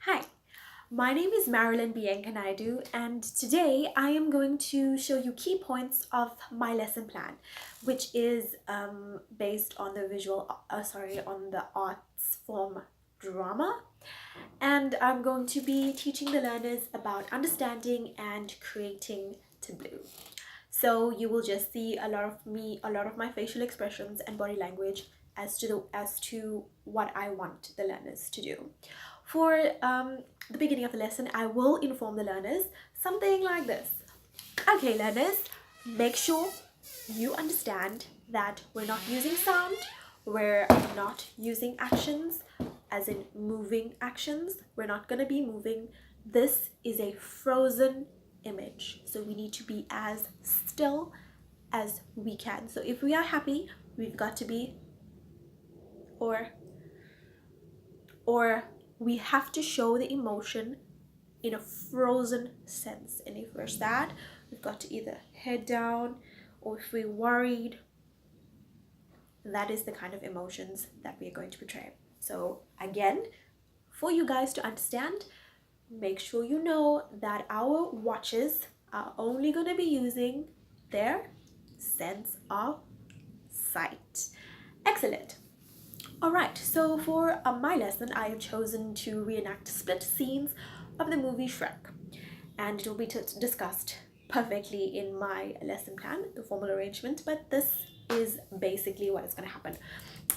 Hi, my name is Marilyn Bianca Naidu, and today I am going to show you key points of my lesson plan, which is based on the on the arts form drama. And I'm going to be teaching the learners about understanding and creating Tableau. So you will just see a lot of my facial expressions and body language as to what I want the learners to do. For the beginning of the lesson, I will inform the learners something like this. Okay, learners, make sure you understand that we're not using sound, we're not using actions, as in moving actions. We're not going to be moving. This is a frozen image, so we need to be as still as we can. So if we are happy, we've got to be, or we have to show the emotion in a frozen sense. And if we're sad, we've got to either head down, or if we're worried, that is the kind of emotions that we are going to portray. So again, for you guys to understand, make sure you know that our watches are only going to be using their sense of sight. Excellent. All right, so for my lesson, I have chosen to reenact split scenes of the movie Shrek, and it will be discussed perfectly in my lesson plan, the formal arrangement, but this is basically what is going to happen.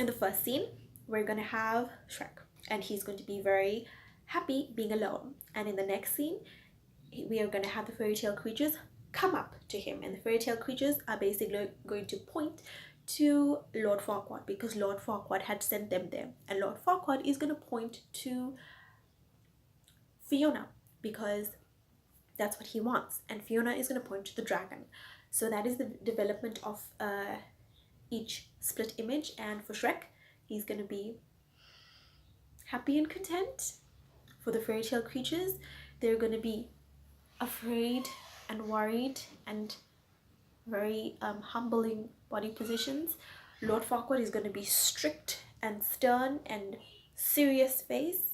In the first scene, we're going to have Shrek, and he's going to be very happy being alone. And in the next scene, we are going to have the fairy tale creatures come up to him, and the fairy tale creatures are basically going to point to Lord Farquaad, because Lord Farquaad had sent them there, and Lord Farquaad is going to point to Fiona because that's what he wants, and Fiona is going to point to the dragon. So that is the development of each split image. And for Shrek, he's going to be happy and content. For the fairy tale creatures, they're going to be afraid and worried and very humbling body positions. Lord Farquaad is going to be strict and stern and serious face.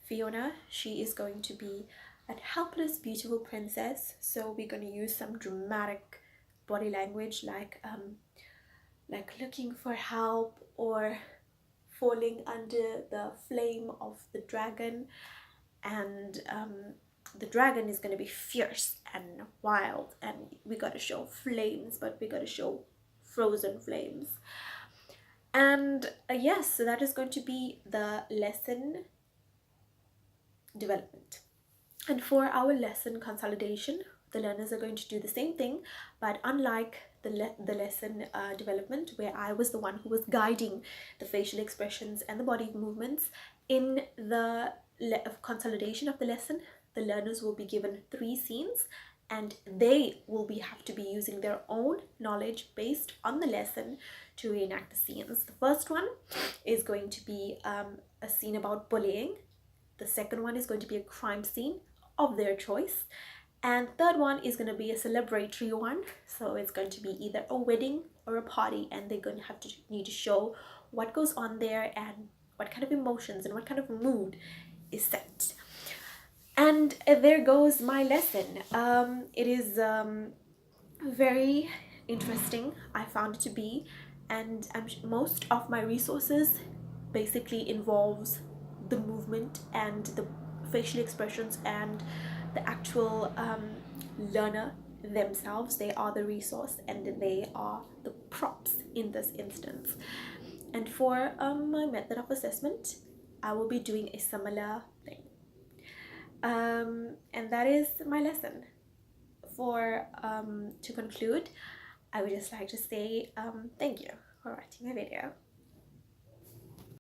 Fiona, she is going to be a helpless, beautiful princess. So we're going to use some dramatic body language, like looking for help or falling under the flame of the dragon. And the dragon is going to be fierce and wild, and we got to show flames, but we got to show frozen flames. And yes, so that is going to be the lesson development. And for our lesson consolidation, the learners are going to do the same thing, but unlike the lesson development, where I was the one who was guiding the facial expressions and the body movements, in the consolidation of the lesson, the learners will be given 3 scenes, and they will have to be using their own knowledge based on the lesson to reenact the scenes. The first one is going to be a scene about bullying. The second one is going to be a crime scene of their choice. And the third one is going to be a celebratory one. So it's going to be either a wedding or a party, and they're going to need to show what goes on there and what kind of emotions and what kind of mood is set. And there goes my lesson. It is very interesting, I found it to be, and most of my resources basically involves the movement and the facial expressions and the actual learner themselves. They are the resource and they are the props in this instance. And for my method of assessment, I will be doing a similar thing. And that is my lesson. For to conclude, I would just like to say thank you for watching my video.